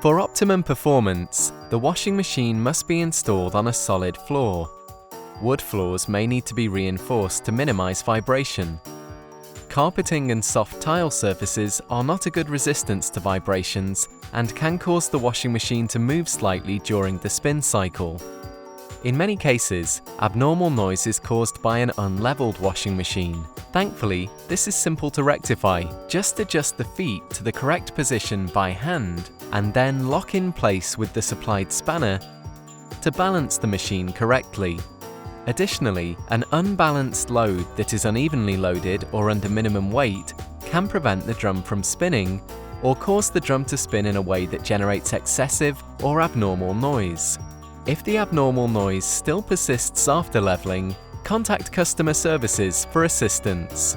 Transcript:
For optimum performance, the washing machine must be installed on a solid floor. Wood floors may need to be reinforced to minimize vibration. Carpeting and soft tile surfaces are not a good resistance to vibrations and can cause the washing machine to move slightly during the spin cycle. In many cases, abnormal noise is caused by an unleveled washing machine. Thankfully, this is simple to rectify. Just adjust the feet to the correct position by hand and then lock in place with the supplied spanner to balance the machine correctly. Additionally, an unbalanced load that is unevenly loaded or under minimum weight can prevent the drum from spinning or cause the drum to spin in a way that generates excessive or abnormal noise. If the abnormal noise still persists after leveling, contact customer services for assistance.